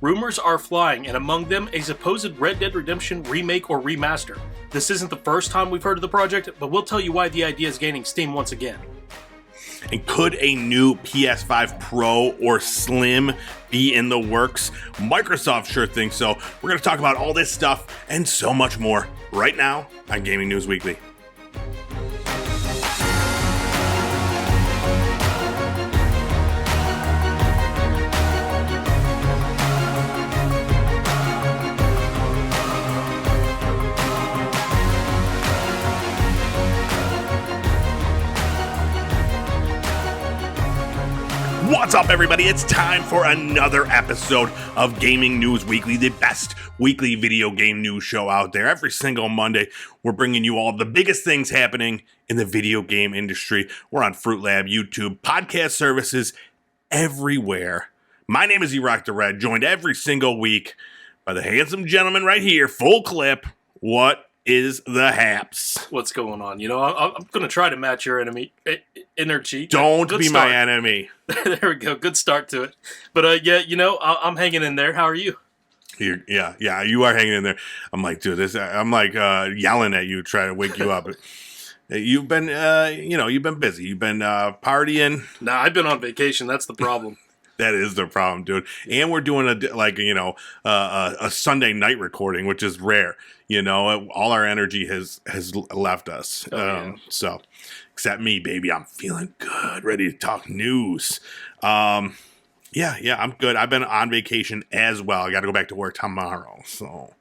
Rumors are flying, and among them, a supposed Red Dead Redemption remake or remaster. This isn't the first time we've heard of the project, but we'll tell you why the idea is gaining steam once again. And could a new PS5 Pro or Slim be in the works? Microsoft sure thinks so. We're going to talk about all this stuff and so much more right now on Gaming News Weekly. What's up, everybody? It's time for another episode of Gaming News Weekly, the best weekly video game news show out there. Every single Monday, we're bringing you all the biggest things happening in the video game industry. We're on Fruit Lab, YouTube, podcast services, everywhere. My name is E-Rock the Red, joined every single week by the handsome gentleman right here, full clip. What is the haps? What's going on? You know, I'm going to try to match your energy. Don't be my enemy. There we go. Good start to it. But yeah, you know, I'm hanging in there. How are you? Yeah, you are hanging in there. I'm like, dude, I'm like yelling at you, trying to wake you up. You've been, you've been busy. You've been partying. Nah, I've been on vacation. That's the problem. That is the problem, dude. And we're doing a Sunday night recording, which is rare. You know, all our energy has left us. Yeah. So, except me, baby, I'm feeling good, ready to talk news. Yeah, I'm good. I've been on vacation as well. I got to go back to work tomorrow, so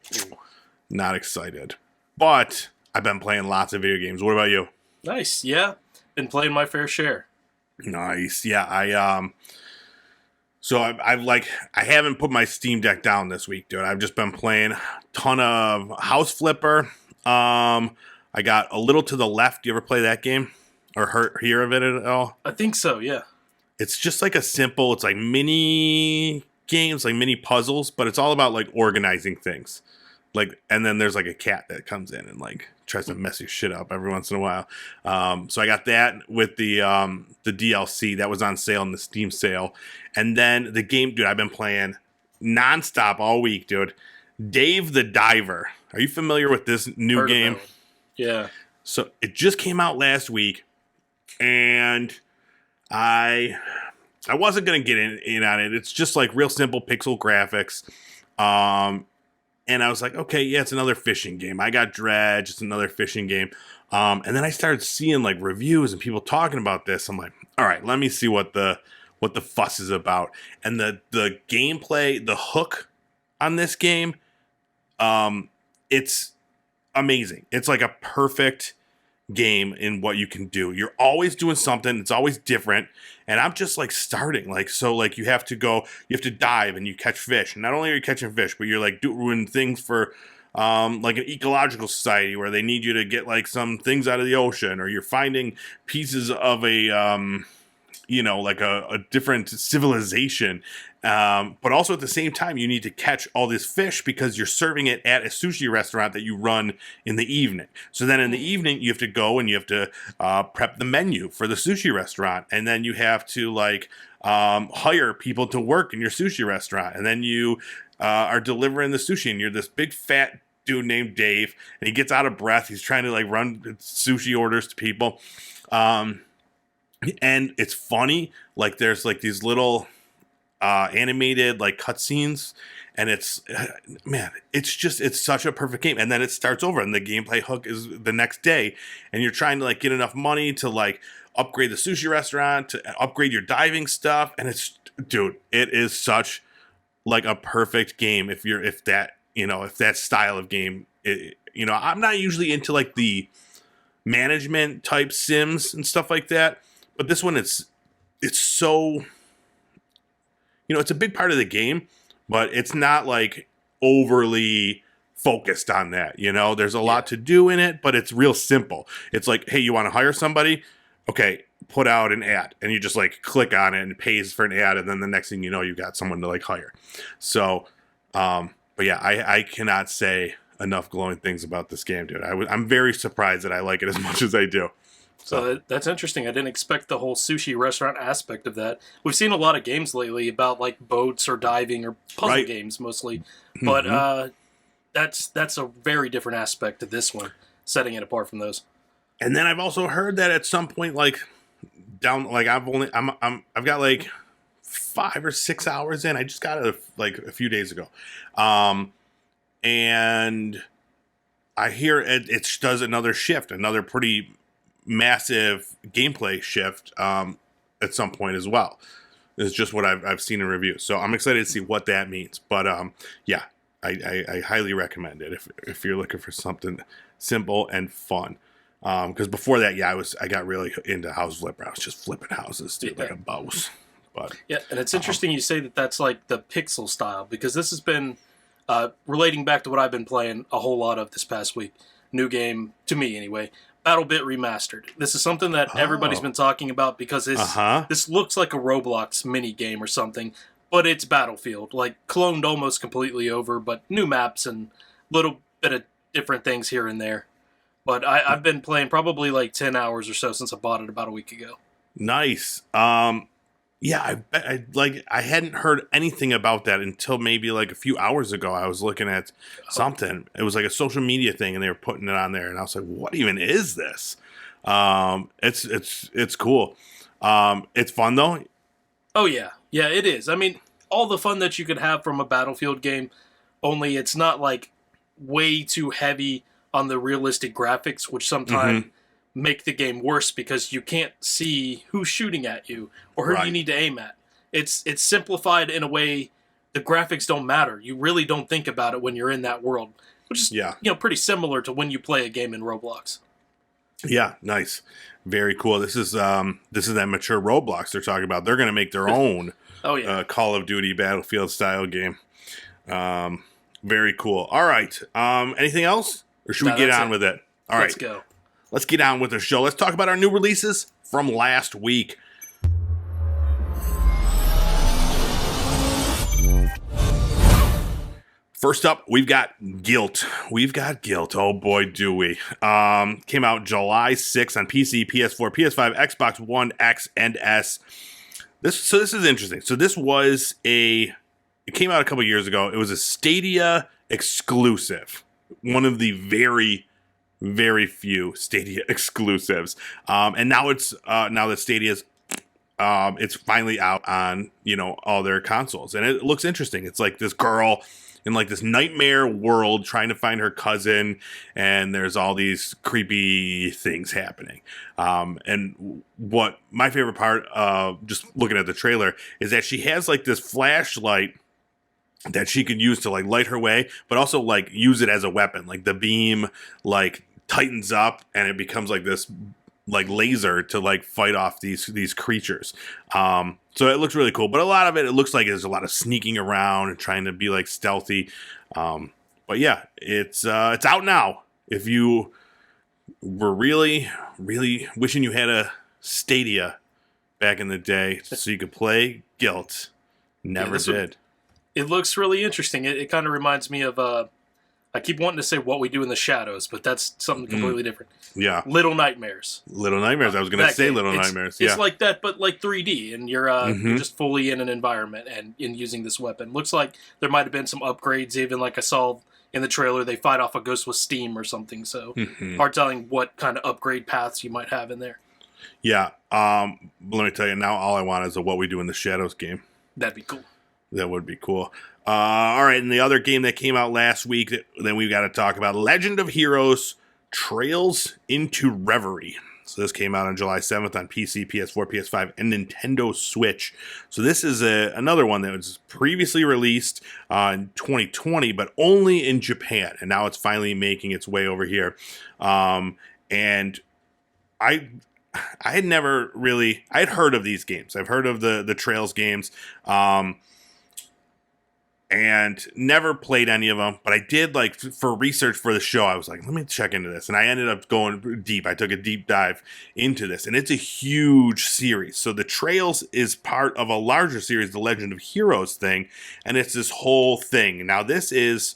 not excited. But I've been playing lots of video games. What about you? Nice. Yeah, been playing my fair share. Nice. Yeah, So I haven't put my Steam Deck down this week, dude. I've just been playing a ton of House Flipper. I got A Little to the Left. Do you ever play that game or hear of it at all? I think so, yeah. It's just like it's like mini games, like mini puzzles, but it's all about like organizing things. Like, and then there's like a cat that comes in and like tries to mess your shit up every once in a while. So I got that with the DLC that was on sale in the Steam sale. And then the game, dude, I've been playing nonstop all week, dude. Dave the Diver. Are you familiar with this new game? Yeah. So it just came out last week, and I wasn't gonna get in on it. It's just like real simple pixel graphics. And I was like, okay, yeah, it's another fishing game. I got Dredge, it's another fishing game. And then I started seeing like reviews and people talking about this. I'm like, all right, let me see what the fuss is about. And the gameplay, the hook on this game, it's amazing. It's like a perfect game in what you can do. You're always doing something. It's always different. And I'm just like starting, like, so like you have to dive and you catch fish. And not only are you catching fish, but you're like doing things for like an ecological society where they need you to get like some things out of the ocean, or you're finding pieces of a like a different civilization. But also at the same time, you need to catch all this fish because you're serving it at a sushi restaurant that you run in the evening. So then in the evening, you have to go and you have to prep the menu for the sushi restaurant. And then you have to like hire people to work in your sushi restaurant. And then you are delivering the sushi, and you're this big fat dude named Dave, and he gets out of breath. He's trying to like run sushi orders to people. And it's funny, like there's like these little animated like cutscenes, and it's such a perfect game. And then it starts over, and the gameplay hook is the next day, and you're trying to like get enough money to like upgrade the sushi restaurant, to upgrade your diving stuff, and it is such like a perfect game if that style of game. I'm not usually into like the management type sims and stuff like that. But this one, it's so, it's a big part of the game, but it's not like overly focused on that. There's a lot to do in it, but it's real simple. It's like, hey, you want to hire somebody? Okay, put out an ad, and you just like click on it and it pays for an ad. And then the next thing you know, you got someone to like hire. So, but yeah, I cannot say enough glowing things about this game, dude. I'm very surprised that I like it as much as I do. So that's interesting. I didn't expect the whole sushi restaurant aspect of that. We've seen a lot of games lately about like boats or diving or puzzle games mostly, but that's a very different aspect to this one, setting it apart from those. And then I've also heard that at some point, like I've got like 5 or 6 hours in. I just got it like a few days ago, and I hear it does another shift, another pretty massive gameplay shift at some point as well. It's just what I've seen in reviews, so I'm excited to see what that means. But yeah, I highly recommend it if you're looking for something simple and fun. Because before that, yeah, I got really into House Flipper. I was just flipping houses, dude, like a boss. But yeah, and it's interesting you say that's like the pixel style, because this has been relating back to what I've been playing a whole lot of this past week. New game to me anyway. BattleBit Remastered. This is something that everybody's been talking about because this looks like a Roblox mini game or something, but it's Battlefield, like cloned almost completely over, but new maps and little bit of different things here and there. But I've been playing probably like 10 hours or so since I bought it about a week ago. Nice. Yeah, I hadn't heard anything about that until maybe like a few hours ago. I was looking at something. It was like a social media thing, and they were putting it on there, and I was like, "What even is this?" It's cool. It's fun though. Oh yeah, it is. I mean, all the fun that you could have from a Battlefield game, only it's not like way too heavy on the realistic graphics, which sometimes make the game worse because you can't see who's shooting at you or who you need to aim at. It's simplified in a way the graphics don't matter. You really don't think about it when you're in that world, which is pretty similar to when you play a game in Roblox. Yeah, nice. Very cool. This is that mature Roblox they're talking about. They're going to make their own Call of Duty Battlefield style game. Very cool. All right. Anything else? Or should we get on with it? All right. Let's go. Let's get on with the show. Let's talk about our new releases from last week. First up, we've got Guilt. Oh boy, do we. Came out July 6th on PC, PS4, PS5, Xbox One, X, and S. This is interesting. So it came out a couple years ago. It was a Stadia exclusive. One of the very, very few Stadia exclusives. And now now that Stadia's it's finally out on, all their consoles. And it looks interesting. It's like this girl in like this nightmare world trying to find her cousin, and there's all these creepy things happening. And what my favorite part of just looking at the trailer is that she has like this flashlight that she could use to like light her way, but also like use it as a weapon. Like the beam like tightens up and it becomes like this like laser to like fight off these creatures. So it looks really cool, but a lot of it looks like there's a lot of sneaking around and trying to be like stealthy. But yeah, it's out now. If you were really, really wishing you had a Stadia back in the day so you could play Guilt, never did. It looks really interesting. It kind of reminds me of, I keep wanting to say What We Do in the Shadows, but that's something completely different. Yeah. Little Nightmares. I was going to say Little Nightmares. It's like that, but like 3D, and you're just fully in an environment and in using this weapon. Looks like there might have been some upgrades, even like I saw in the trailer, they fight off a ghost with steam or something, so hard telling what kind of upgrade paths you might have in there. Yeah. Let me tell you, now all I want is a What We Do in the Shadows game. That'd be cool. That would be cool. All right, and the other game that came out last week that then we've got to talk about, Legend of Heroes Trails into Reverie. So this came out on July 7th on PC, PS4, PS5, and Nintendo Switch. So this is another one that was previously released in 2020, but only in Japan. And now it's finally making its way over here. And I had never really... I had heard of these games. I've heard of the Trails games. And never played any of them, but I did, like, for research for the show, I was like, let me check into this. And I ended up going deep. I took a deep dive into this, and it's a huge series. So the Trails is part of a larger series, the Legend of Heroes thing, and it's this whole thing. Now, this is,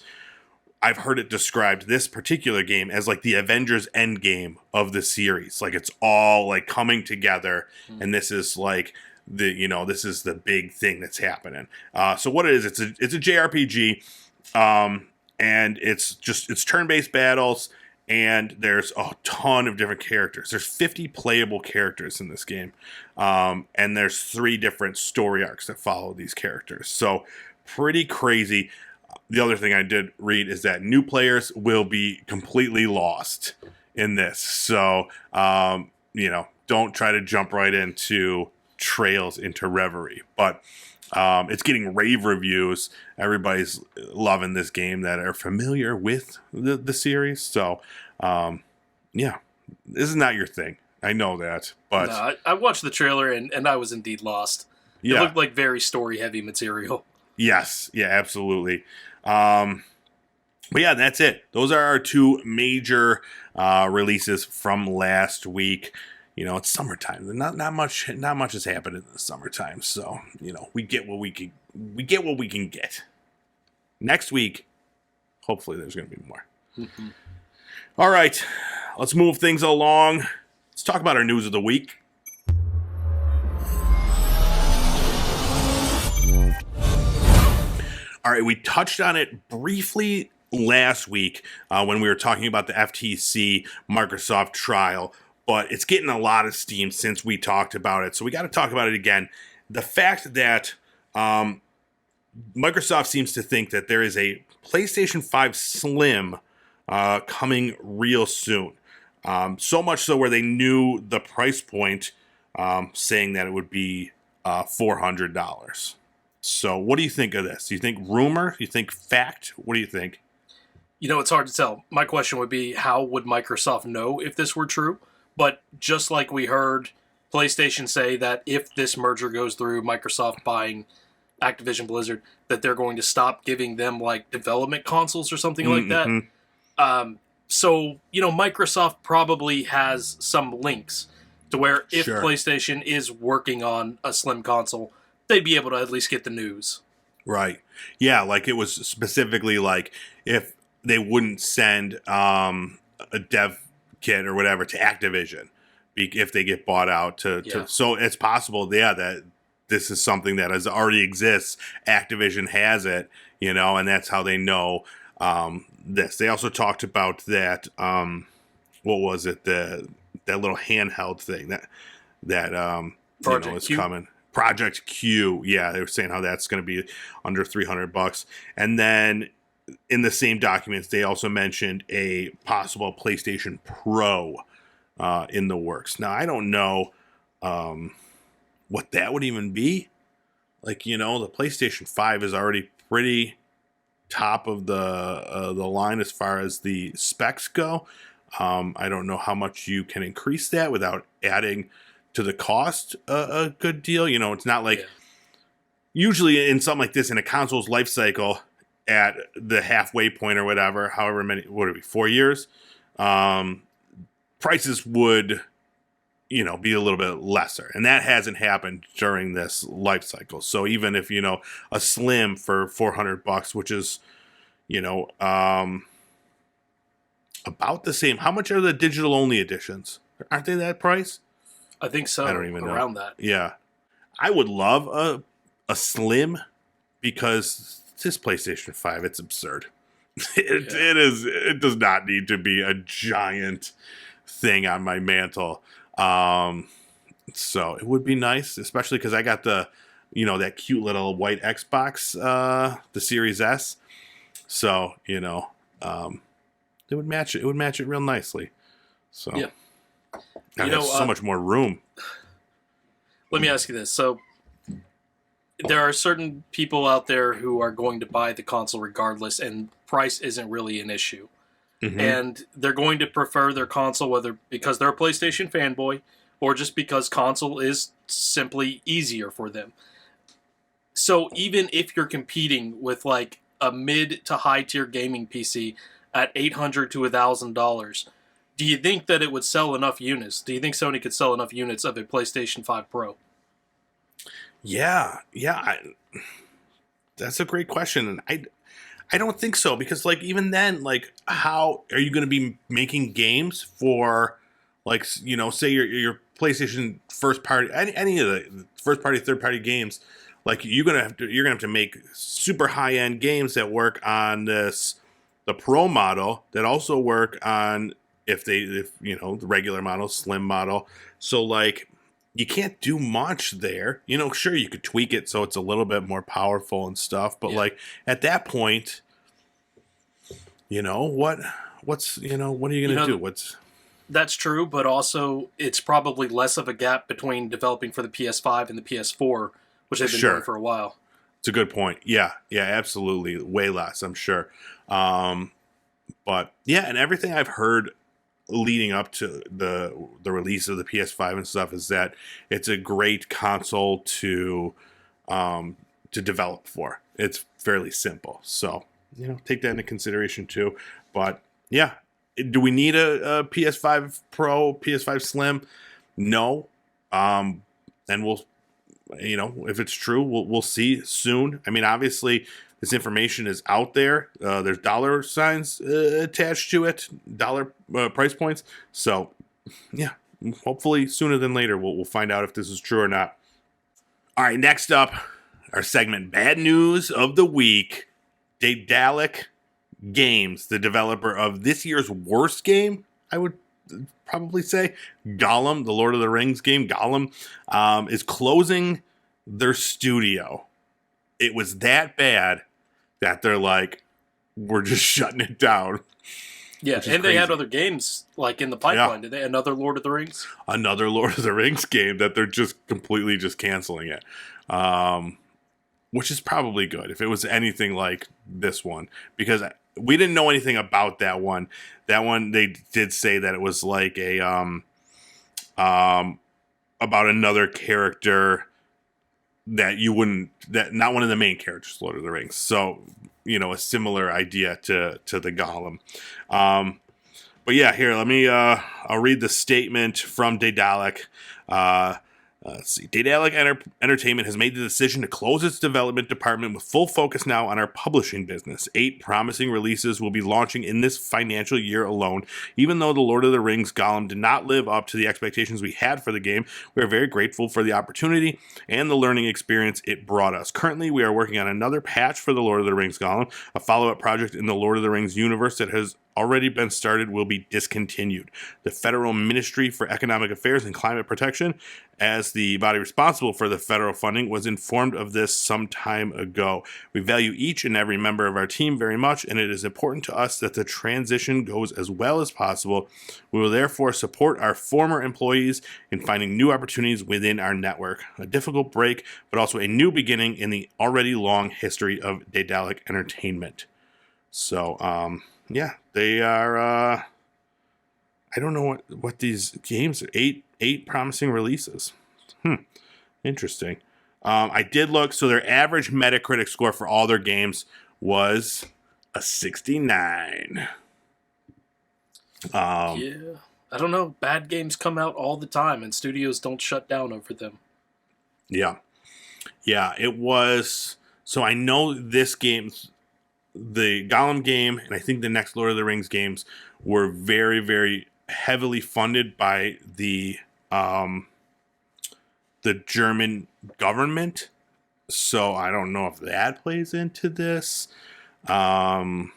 I've heard it described, this particular game, as like the Avengers Endgame of the series. Like it's all like coming together, and this is like this is the big thing that's happening. So what it is, it's a JRPG, and it's turn-based battles, and there's a ton of different characters. There's 50 playable characters in this game, and there's 3 different story arcs that follow these characters. So pretty crazy. The other thing I did read is that new players will be completely lost in this. So, don't try to jump right into Trails into Reverie. But it's getting rave reviews. Everybody's loving this game that are familiar with the series. So, this is not your thing. I know that. But no, I watched the trailer, and I was indeed lost. It looked like very story-heavy material. Yes. Yeah, absolutely. But yeah, that's it. Those are our 2 major releases from last week. It's summertime. Not much has happened in the summertime, so we get what we can get. Next week, hopefully, there's going to be more. Mm-hmm. All right, let's move things along. Let's talk about our news of the week. All right, we touched on it briefly last week when we were talking about the FTC Microsoft trial, but it's getting a lot of steam since we talked about it, so we got to talk about it again. The fact that Microsoft seems to think that there is a PlayStation 5 Slim coming real soon. So much so where they knew the price point, saying that it would be $400. So what do you think of this? Do you think rumor? Do you think fact? What do you think? It's hard to tell. My question would be, how would Microsoft know if this were true? But just like we heard PlayStation say that if this merger goes through, Microsoft buying Activision Blizzard, that they're going to stop giving them like development consoles or something like that. So, Microsoft probably has some links to where if PlayStation is working on a Slim console, they'd be able to at least get the news. Right. Yeah, like it was specifically like if they wouldn't send a dev kit or whatever to Activision if they get bought out to so it's possible, that this is something that already exists. Activision has it, and that's how they know this. They also talked about that what was it, that little handheld thing that is coming. Project Q, yeah, they were saying how that's going to be under $300, and then in the same documents they also mentioned a possible PlayStation Pro in the works. Now I don't know what that would even be. Like the PlayStation 5 is already pretty top of the line as far as the specs go. I don't know how much you can increase that without adding to the cost a good deal. It's not like usually in something like this in a console's life cycle at the halfway point or whatever, however many, what would it be, 4 years, prices would be a little bit lesser, and that hasn't happened during this life cycle. So even if a Slim for $400, which is about the same. How much are the digital only editions? Aren't they that price? I think so. I don't even know. Around that. Yeah. I would love a Slim because this PlayStation 5, it's absurd. It is. It does not need to be a giant thing on my mantle. So it would be nice, especially because I got the, that cute little white Xbox, the Series S. So, it would match it. It would match it real nicely. So yeah. And there's so much more room. Let me ask you this. So there are certain people out there who are going to buy the console regardless, and price isn't really an issue. Mm-hmm. And they're going to prefer their console, whether because they're a PlayStation fanboy or just because console is simply easier for them. So even if you're competing with like a mid to high tier gaming PC at $800 to $1,000, do you think that it would sell enough units? Do you think Sony could sell enough units of a PlayStation 5 Pro? Yeah. That's a great question, and I don't think so, because like even then, like how are you going to be making games for, like, you know, say your PlayStation first party, any of the first party, third party games, like you're gonna have to make super high end games that work on the Pro model, that also work on, if you know, the regular model, slim model. So like you can't do much there. You know, sure, you could tweak it so it's a little bit more powerful and stuff, but Yeah. like at that point, you know, what's, you know, what are you You going to know, do? What's that's true, but also it's probably less of a gap between developing for the PS5 and the PS4, which they've been doing sure. for a while. It's a good point. Yeah, yeah, absolutely. Way less, I'm sure. Um, but yeah, and everything I've heard leading up to the release of the PS5 and stuff is that it's a great console to develop for. It's fairly simple, so you know, take that into consideration too. But yeah, do we need a PS5 Pro, PS5 Slim? No, and we'll, you know, if it's true, we'll see soon. I mean, obviously, this information is out there. There's dollar signs attached to it, dollar price points. So, yeah, hopefully sooner than later, we'll find out if this is true or not. All right, next up, our segment, Bad News of the Week. Daedalic Games, the developer of this year's worst game, I would probably say, Gollum, the Lord of the Rings game, Gollum, is closing their studio. It was that bad that they're like, we're just shutting it down. Yeah, Which is and they had crazy. other games like in the Yeah, pipeline. Did they? Another Lord of the Rings? another Lord of the Rings game that they're just completely just canceling it. Which is probably good if it was anything like this one, because we didn't know anything about that one. That one, they did say that it was like a about another character that you wouldn't, that not one of the main characters, Lord of the Rings. So, you know, a similar idea to the Gollum. But yeah, here, let me I'll read the statement from Daedalic. Let's see. Daedalic Entertainment has made the decision to close its development department with full focus now on our publishing business. 8 promising releases will be launching in this financial year alone. Even though The Lord of the Rings Gollum did not live up to the expectations we had for the game, we are very grateful for the opportunity and the learning experience it brought us. Currently, we are working on another patch for The Lord of the Rings Gollum. A follow-up project in the Lord of the Rings universe that has already been started will be discontinued. The Federal Ministry for Economic Affairs and Climate Protection, as the body responsible for the federal funding, was informed of this some time ago. We value each and every member of our team very much, and it is important to us that the transition goes as well as possible. We will therefore support our former employees in finding new opportunities within our network. A difficult break, but also a new beginning in the already long history of Daedalic Entertainment. So, yeah, they are. I don't know what these games are. Eight promising releases. Interesting. I did look. So their average Metacritic score for all their games was a 69. Yeah. I don't know. Bad games come out all the time, and studios don't shut down over them. Yeah, yeah. It was. So I know this game, the Gollum game, and I think the next Lord of the Rings games were very, very heavily funded by the German government. So I don't know if that plays into this. But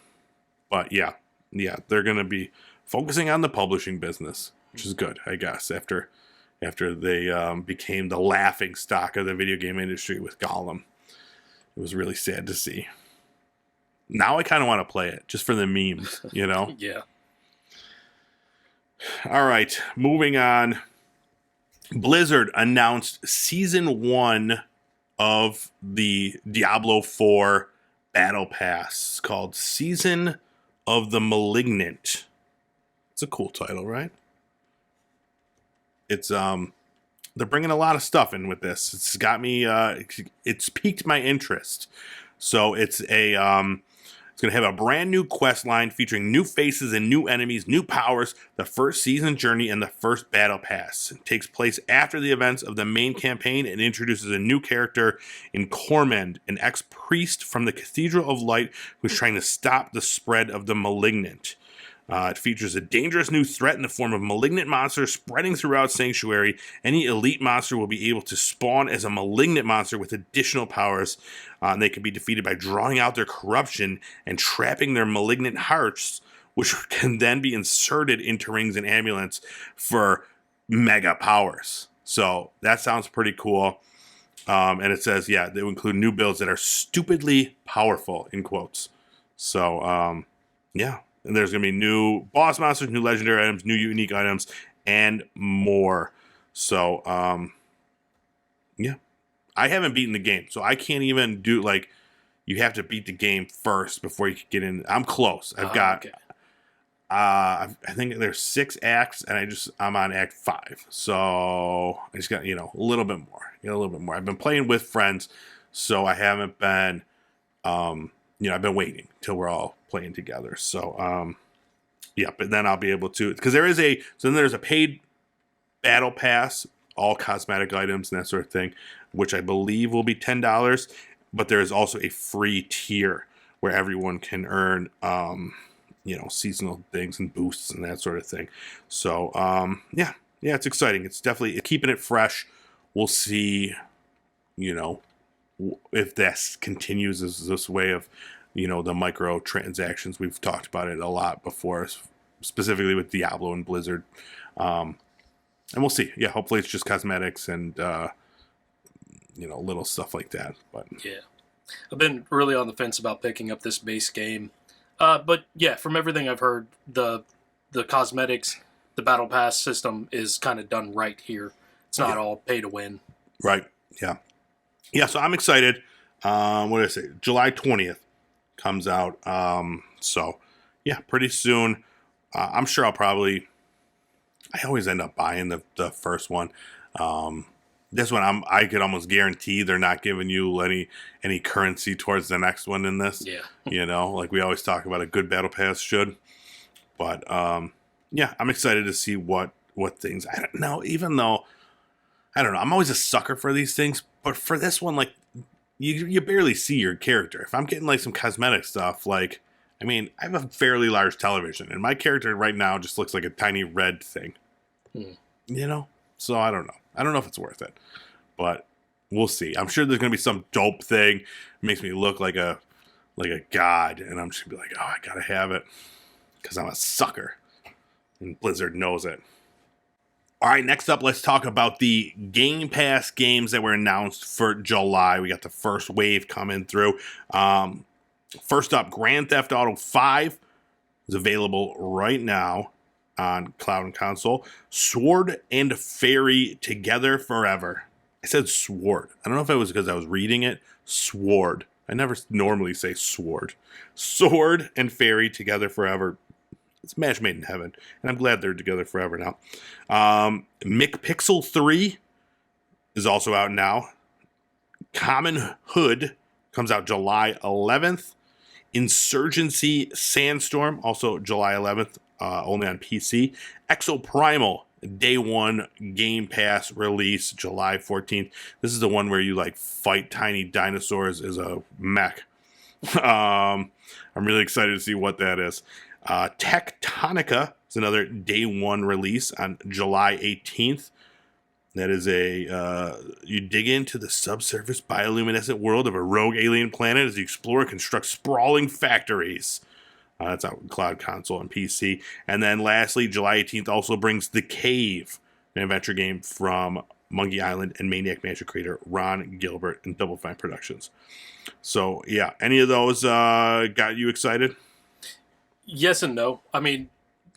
yeah, they're going to be focusing on the publishing business, which is good, I guess, after they became the laughing stock of the video game industry with Gollum. It was really sad to see. Now I kind of want to play it just for the memes, you know? Yeah. All right, moving on. Blizzard announced Season 1 of the Diablo 4 Battle Pass. It's called Season of the Malignant. It's a cool title, right? It's they're bringing a lot of stuff in with this. It's got me it's piqued my interest. So it's It's going to have a brand new quest line featuring new faces and new enemies, new powers, the first season journey, and the first battle pass. It takes place after the events of the main campaign and introduces a new character in Cormand, an ex-priest from the Cathedral of Light who's trying to stop the spread of the Malignant. It features a dangerous new threat in the form of malignant monsters spreading throughout Sanctuary. Any elite monster will be able to spawn as a malignant monster with additional powers. And they can be defeated by drawing out their corruption and trapping their malignant hearts, which can then be inserted into rings and amulets for mega powers. So that sounds pretty cool. And it says, they will include new builds that are stupidly powerful, in quotes. So, And there's going to be new boss monsters, new legendary items, new unique items, and more. So, I haven't beaten the game, so I can't even do, you have to beat the game first before you can get in. I'm close. I've got, I think there's 6 acts, and I'm on act 5. So, I just got, a little bit more. I've been playing with friends, so I haven't been, I've been waiting till we're all playing together. So, but then I'll be able to, because there's a paid battle pass, all cosmetic items and that sort of thing, which I believe will be $10. But there is also a free tier where everyone can earn, seasonal things and boosts and that sort of thing. So, it's exciting. It's definitely keeping it fresh. We'll see, if this continues as this way of, the micro transactions. We've talked about it a lot before, specifically with Diablo and Blizzard. And we'll see. Yeah, hopefully it's just cosmetics and, little stuff like that. But yeah, I've been really on the fence about picking up this base game. But yeah, from everything I've heard, the cosmetics, the battle pass system is kind of done right here. It's not all pay to win. Right. Yeah. Yeah. So I'm excited. What did I say? July 20th comes out. Pretty soon. I'm sure I always end up buying the first one. This one I could almost guarantee they're not giving you any currency towards the next one in this. Yeah. Like we always talk about, a good battle pass should. But I'm excited to see what things. I don't know, even though I don't know, I'm always a sucker for these things, but for this one, you barely see your character. If I'm getting some cosmetic stuff, I have a fairly large television, and my character right now just looks like a tiny red thing. So I don't know. I don't know if it's worth it, but we'll see. I'm sure there's gonna be some dope thing that makes me look like a god, and I'm just gonna be like, oh, I gotta have it because I'm a sucker, and Blizzard knows it. All right, next up, let's talk about the Game Pass games that were announced for July. We got the first wave coming through. First up, Grand Theft Auto 5 is available right now on cloud and console. Sword and Fairy Together Forever. I said sword. I don't know if it was because I was reading it. Sword. I never normally say sword. Sword and Fairy Together Forever. It's a match made in heaven, and I'm glad they're together forever now. McPixel 3 is also out now. Common Hood comes out July 11th. Insurgency Sandstorm, also July 11th, only on PC. Exoprimal, Day 1 Game Pass release, July 14th. This is the one where you fight tiny dinosaurs as a mech. I'm really excited to see what that is. Tectonica is another Day 1 release on July 18th. That is you dig into the subsurface bioluminescent world of a rogue alien planet as you explore and construct sprawling factories. That's out in cloud console and PC. And then lastly, July 18th also brings The Cave, an adventure game from Monkey Island and Maniac Mansion creator Ron Gilbert and Double Fine Productions. So, yeah, any of those got you excited? Yes and no. I mean,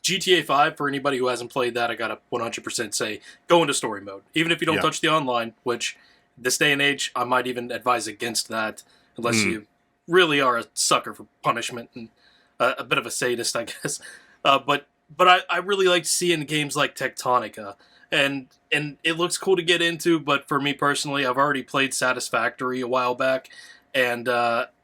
GTA 5, for anybody who hasn't played that, I gotta 100% say, go into story mode. Even if you don't touch the online, which this day and age, I might even advise against that, unless you really are a sucker for punishment and a bit of a sadist, I guess. But I really like seeing games like Tectonica, and it looks cool to get into, but for me personally, I've already played Satisfactory a while back, and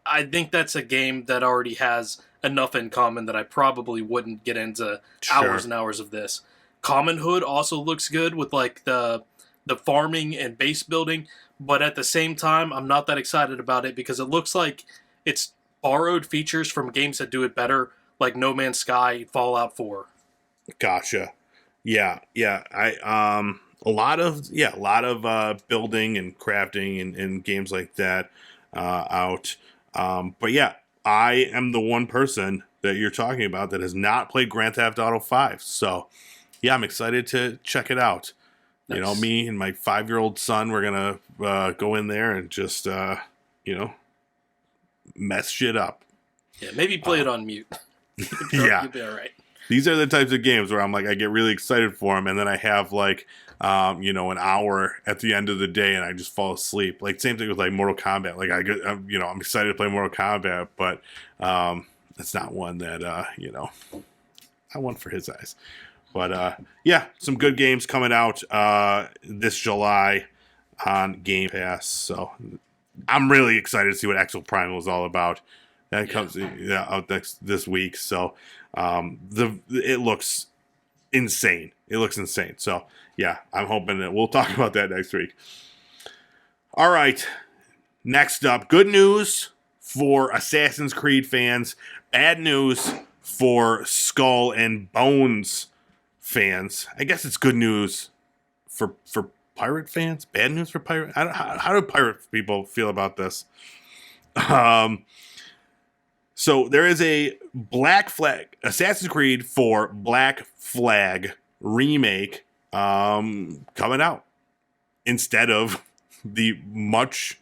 I think that's a game that already has enough in common that I probably wouldn't get into hours Sure. and hours of this. Commonhood also looks good with like the farming and base building, but at the same time, I'm not that excited about it because it looks like it's borrowed features from games that do it better, like No Man's Sky, Fallout 4. Gotcha. Yeah, yeah. A lot of building and crafting and games like that out. But yeah, I am the one person that you're talking about that has not played Grand Theft Auto 5. So yeah, I'm excited to check it out. You know, Nice. me and my 5-year-old son, we're gonna go in there and just mess shit up. Yeah, maybe play it on mute. Yeah. You'll be all right. These are the types of games where I'm like, I get really excited for them, and then I have like, an hour at the end of the day, and I just fall asleep. Like same thing with like Mortal Kombat. Like I'm excited to play Mortal Kombat, but it's not one that I want for his eyes. But yeah, some good games coming out this July on Game Pass. So I'm really excited to see what Exo Primal is all about. That comes out this week. So it looks insane. It looks insane. So yeah, I'm hoping that we'll talk about that next week. All right. Next up, good news for Assassin's Creed fans. Bad news for Skull and Bones fans. I guess it's good news for pirate fans. Bad news for pirate. How do pirate people feel about this? So there is a Black Flag Assassin's Creed for Black Flag remake coming out instead of the much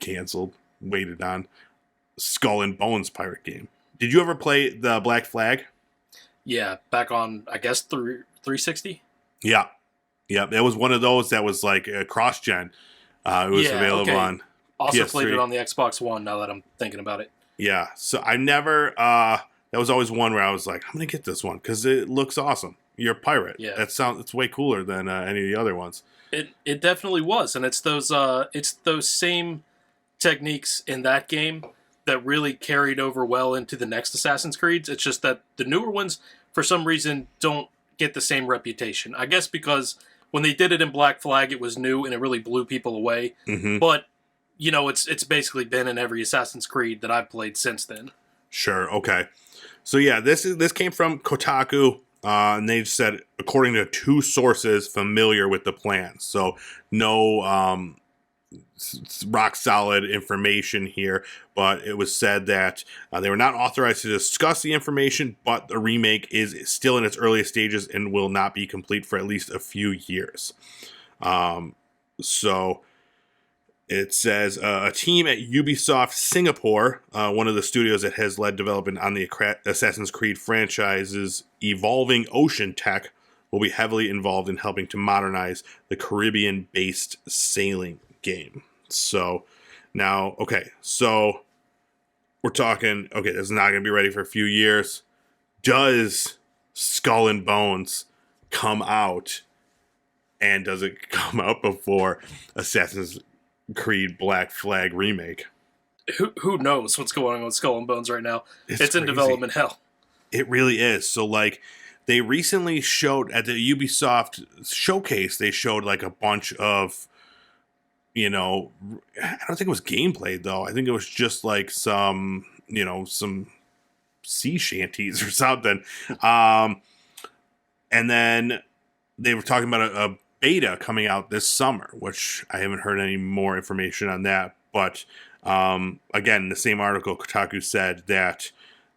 canceled, waited on Skull and Bones pirate game. Did you ever play the Black Flag? Yeah, back on I guess 360. Yeah. Yeah, it was one of those that was like a cross-gen. It was available on Also PS3. played it on the Xbox One. Now that I'm thinking about it. Yeah, so I never. That was always one where I was like, I'm gonna get this one because it looks awesome. You're a pirate. Yeah. It's way cooler than any of the other ones. It definitely was, and it's those same techniques in that game that really carried over well into the next Assassin's Creeds. It's just that the newer ones, for some reason, don't get the same reputation. I guess because when they did it in Black Flag, it was new and it really blew people away. Mm-hmm. But it's basically been in every Assassin's Creed that I've played since then. Sure. Okay. So yeah, this came from Kotaku, and they said according to 2 sources familiar with the plan. So no rock solid information here, but it was said that they were not authorized to discuss the information, but the remake is still in its earliest stages and will not be complete for at least a few years. So it says a team at Ubisoft Singapore, one of the studios that has led development on the Assassin's Creed franchise's evolving ocean tech, will be heavily involved in helping to modernize the Caribbean-based sailing game. So now, so we're talking, this is not going to be ready for a few years. Does Skull and Bones come out? And does it come out before Assassin's Creed Black Flag remake? Who knows what's going on with Skull and Bones right now? It's in crazy. development hell. It really is. So like they recently showed at the Ubisoft showcase, they showed like a bunch of I don't think it was gameplay though. I think it was just like some sea shanties or something. And then they were talking about a beta coming out this summer, which I haven't heard any more information on that. But again, the same article, Kotaku said that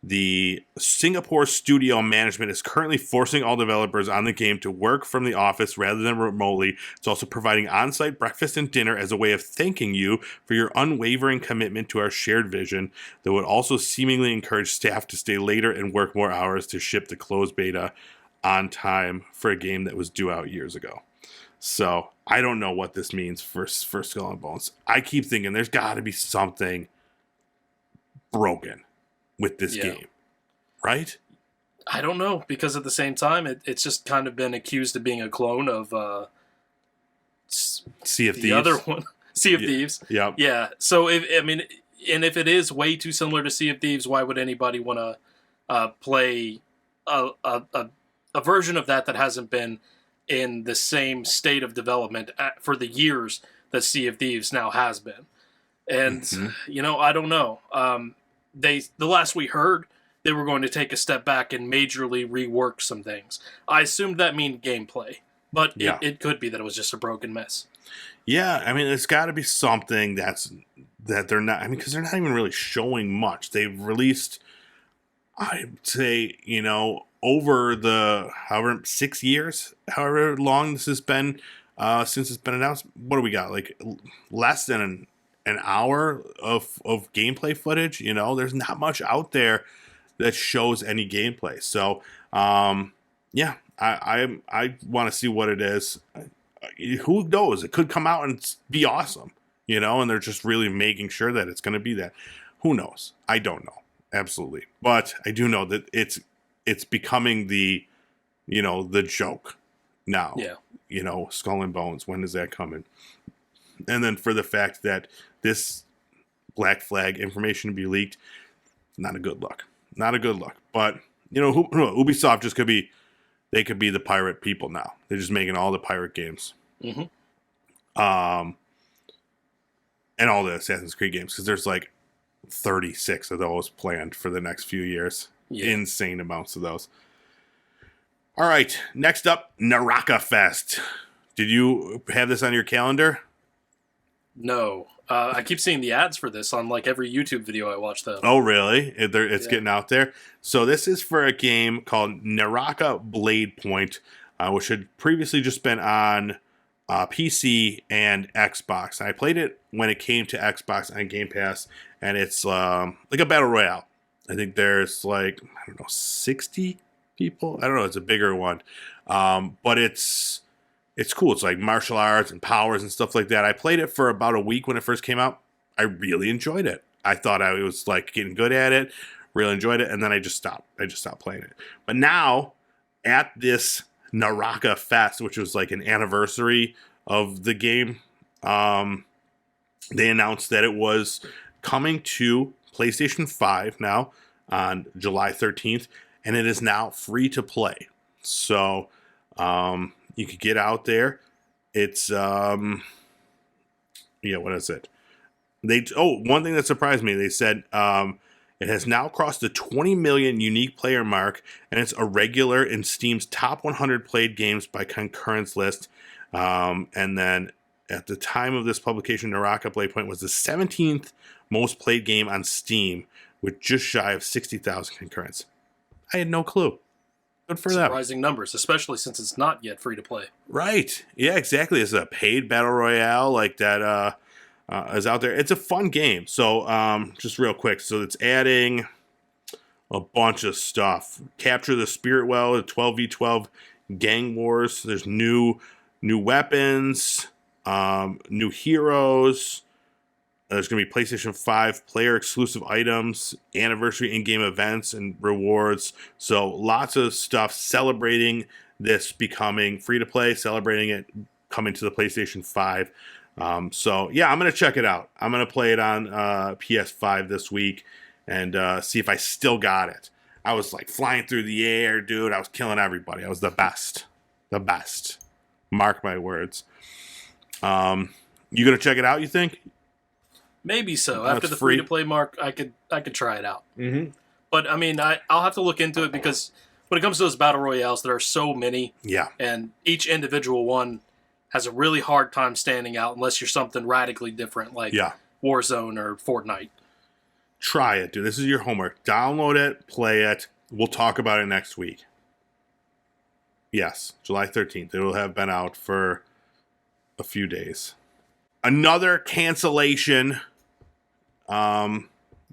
the Singapore studio management is currently forcing all developers on the game to work from the office rather than remotely. It's also providing on-site breakfast and dinner as a way of thanking you for your unwavering commitment to our shared vision. That would also seemingly encourage staff to stay later and work more hours to ship the closed beta on time for a game that was due out years ago. So I don't know what this means for Skull and Bones. I keep thinking there's got to be something broken with this game, right? I don't know, because at the same time, it's just kind of been accused of being a clone of Sea of the Thieves. other one. Sea of Thieves. Yep. Yeah. So if it is way too similar to Sea of Thieves, why would anybody want to play a version of that hasn't been in the same state of development for the years that Sea of Thieves now has been? And I don't know. The last we heard, they were going to take a step back and majorly rework some things. I assumed that meant gameplay, but it could be that it was just a broken mess. Yeah, I mean, it's got to be something that they're not. I mean, because they're not even really showing much. They've released, I'd say, over the however 6 years, however long this has been since it's been announced. What do we got? Like less than an hour of gameplay footage. There's not much out there that shows any gameplay. So, yeah, I want to see what it is. Who knows? It could come out and be awesome, and they're just really making sure that it's going to be that. Who knows? I don't know. Absolutely. But I do know that it's becoming the joke now. Yeah. Skull and Bones. When is that coming? And then for the fact that this Black Flag information to be leaked, not a good look. Not a good look. But, Ubisoft just could be the pirate people now. They're just making all the pirate games. Mm-hmm. And all the Assassin's Creed games, because there's like 36 of those planned for the next few years. Yeah. Insane amounts of those. All right, next up, Naraka Fest. Did you have this on your calendar? No. I keep seeing the ads for this on like every YouTube video I watch, though. Oh, really? It's getting out there. So this is for a game called Naraka Blade Point, which had previously just been on PC and Xbox. I played it when it came to Xbox on Game Pass, and it's like a battle royale. I think there's 60 people. I don't know. It's a bigger one, but it's cool. It's like martial arts and powers and stuff like that. I played it for about a week when it first came out. I really enjoyed it. I thought I was like getting good at it. Really enjoyed it, and then I just stopped. I just stopped playing it. But now at this Naraka Fest, which was like an anniversary of the game, they announced that it was coming to PlayStation 5 now on July 13th, and it is now free to play. So you could get out there. It's what is it? One thing that surprised me, they said it has now crossed the 20 million unique player mark, and it's a regular in Steam's top 100 played games by concurrence list. And then at the time of this publication, Naraka Blade Point was the 17th most played game on Steam, with just shy of 60,000 concurrents. I had no clue. Good for them. Surprising numbers, especially since it's not yet free to play. Right. Yeah, exactly. It's a paid battle royale like that is out there. It's a fun game. So just real quick. So it's adding a bunch of stuff. Capture the Spirit Well, 12v12 gang wars. There's new weapons, new heroes. There's going to be PlayStation 5 player-exclusive items, anniversary in-game events, and rewards. So lots of stuff celebrating this becoming free-to-play, celebrating it coming to the PlayStation 5. So, yeah, I'm going to check it out. I'm going to play it on PS5 this week and see if I still got it. I was, like, flying through the air, dude. I was killing everybody. I was the best. The best. Mark my words. You going to check it out, you think? Maybe so. After the free to play mark, I could try it out. Mm-hmm. But I mean, I'll have to look into it, because when it comes to those battle royales, there are so many. Yeah. And each individual one has a really hard time standing out unless you're something radically different, like Warzone or Fortnite. Try it, dude. This is your homework. Download it, play it. We'll talk about it next week. Yes, July 13th. It will have been out for a few days. Another cancellation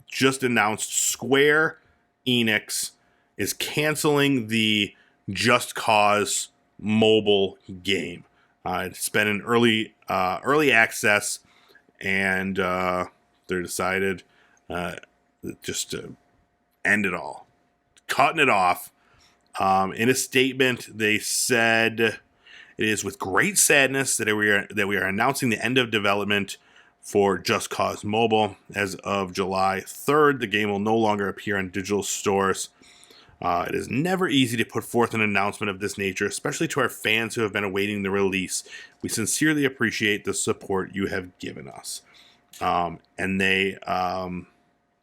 just announced. Square Enix is canceling the Just Cause mobile game. It's been in early access, and they decided just to end it all, cutting it off. In a statement, they said, "It is with great sadness that we are announcing the end of development for Just Cause Mobile. As of July 3rd, the game will no longer appear on digital stores. It is never easy to put forth an announcement of this nature, especially to our fans who have been awaiting the release. We sincerely appreciate the support you have given us. And they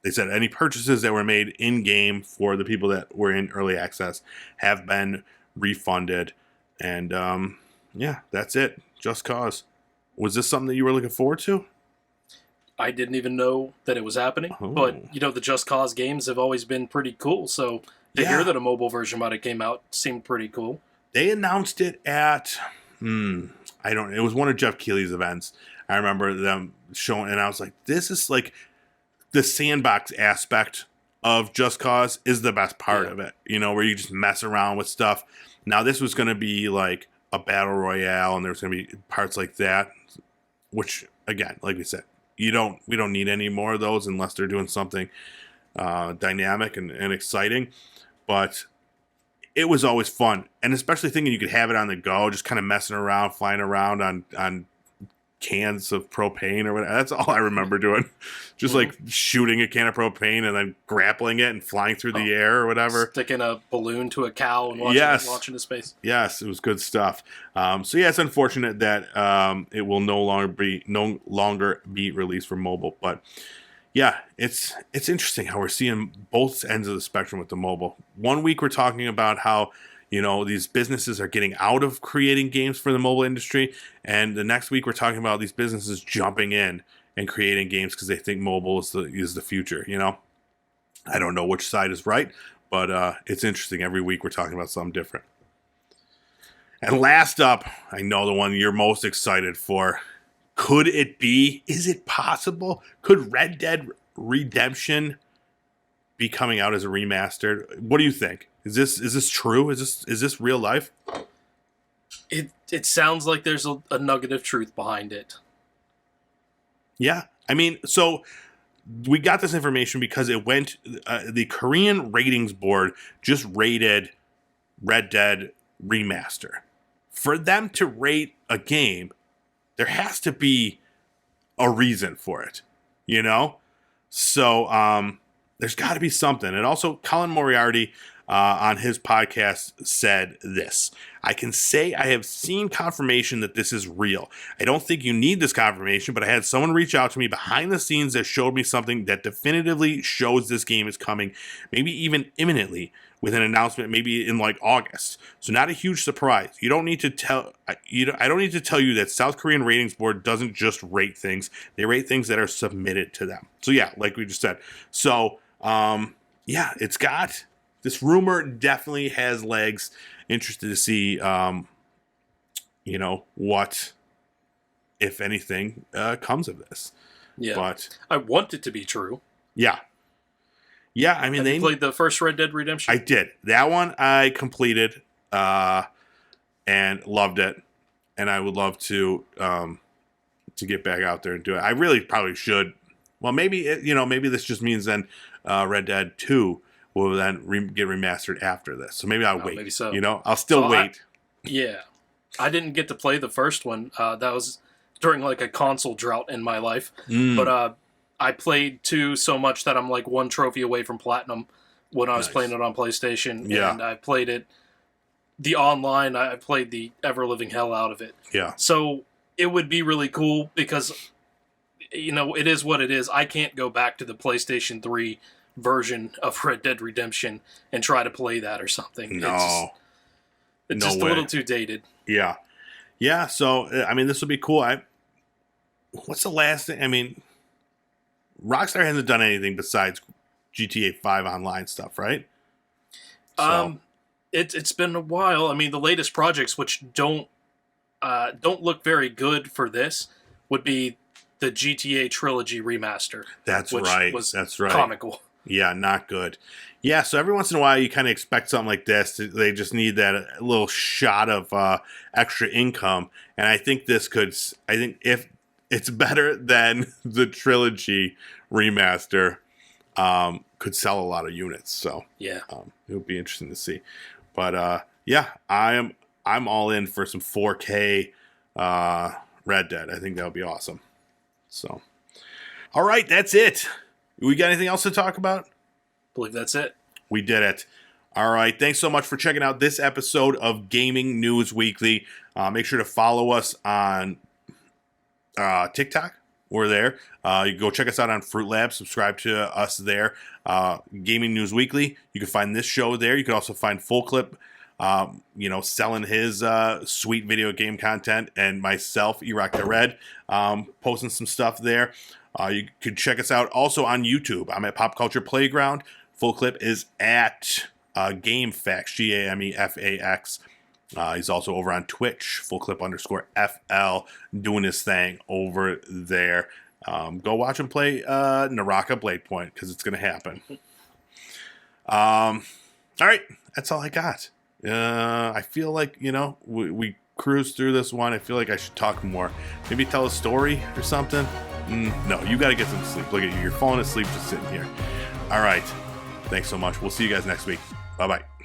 said any purchases that were made in-game for the people that were in early access have been refunded. And yeah, that's it. Just Cause. Was this something that you were looking forward to? I didn't even know that it was happening. Oh. But, the Just Cause games have always been pretty cool. So to hear that a mobile version might have came out seemed pretty cool. They announced it at, it was one of Jeff Keighley's events. I remember them showing, and I was like, this is like the sandbox aspect of Just Cause is the best part of it, where you just mess around with stuff. Now, this was going to be like a battle royale, and there's going to be parts like that, which, again, like we said, we don't need any more of those unless they're doing something dynamic and exciting. But it was always fun, and especially thinking you could have it on the go, just kind of messing around, flying around on cans of propane or whatever. That's all I remember doing. Just like shooting a can of propane and then grappling it and flying through the air or whatever. Sticking a balloon to a cow and launching to space. Yes, it was good stuff. So yeah, it's unfortunate that it will no longer be released for mobile. But yeah, it's interesting how we're seeing both ends of the spectrum with the mobile. 1 week we're talking about how these businesses are getting out of creating games for the mobile industry. And the next week, we're talking about these businesses jumping in and creating games because they think mobile is the future, I don't know which side is right, but it's interesting. Every week, we're talking about something different. And last up, I know the one you're most excited for. Could it be? Is it possible? Could Red Dead Redemption be coming out as a remastered? What do you think? Is this true? Is this real life? It sounds like there's a nugget of truth behind it. Yeah. I mean, so we got this information because it went, the Korean ratings board just rated Red Dead Remaster. For them to rate a game, there has to be a reason for it, So there's got to be something. And also, Colin Moriarty on his podcast said this: I can say I have seen confirmation that this is real. I don't think you need this confirmation, but I had someone reach out to me behind the scenes that showed me something that definitively shows this game is coming, maybe even imminently, with an announcement maybe in like August. So not a huge surprise. I don't need to tell you that South Korean ratings board doesn't just rate things. They rate things that are submitted to them. So yeah, like we just said. So yeah, it's got this rumor definitely has legs. Interested to see what, if anything, comes of this. Yeah. But I want it to be true. Yeah. Yeah, I mean, Have you played the first Red Dead Redemption? I did. That one I completed and loved it, and I would love to get back out there and do it. I really probably should. Well, maybe maybe this just means then Red Dead 2 will then get remastered after this. So maybe I'll wait. Maybe so. I'll still wait. I didn't get to play the first one. That was during like a console drought in my life. But I played 2 so much that I'm like 1 trophy away from platinum when I was playing it on PlayStation. Yeah. And I played it, the online, I played the ever-living hell out of it. Yeah. So it would be really cool because, it is what it is. I can't go back to the PlayStation 3 version of Red Dead Redemption and try to play that or something. No. It's just a little too dated. Yeah. Yeah, so, I mean, this would be cool. What's the last thing? I mean, Rockstar hasn't done anything besides GTA 5 online stuff, right? So. It's been a while. I mean, the latest projects, which don't look very good for this, would be the GTA Trilogy Remaster. That's That's right. Comical. Yeah, not good. Yeah, so every once in a while you kind of expect something like this. They just need that little shot of extra income. And I think if it's better than the Trilogy Remaster, could sell a lot of units. So yeah, it would be interesting to see. But yeah, I'm all in for some 4K Red Dead. I think that would be awesome. So All right, that's it. We got anything else to talk about? I believe that's it. We did it. All right. Thanks so much for checking out this episode of Gaming News Weekly. Make sure to follow us on TikTok. We're there. You can go check us out on Fruit Lab. Subscribe to us there. Gaming News Weekly. You can find this show there. You can also find Full Clip, selling his sweet video game content, and myself, Iraq the Red, posting some stuff there. You can check us out also on YouTube. I'm at Pop Culture Playground. Full Clip is at GameFax, GameFax. He's also over on Twitch, fullclip_FL, doing his thing over there. Go watch him play Naraka Blade Point, because it's going to happen. All right, that's all I got. I feel like, we cruised through this one. I feel like I should talk more. Maybe tell a story or something? No, you got to get some sleep. Look at you. You're falling asleep just sitting here. All right. Thanks so much. We'll see you guys next week. Bye-bye.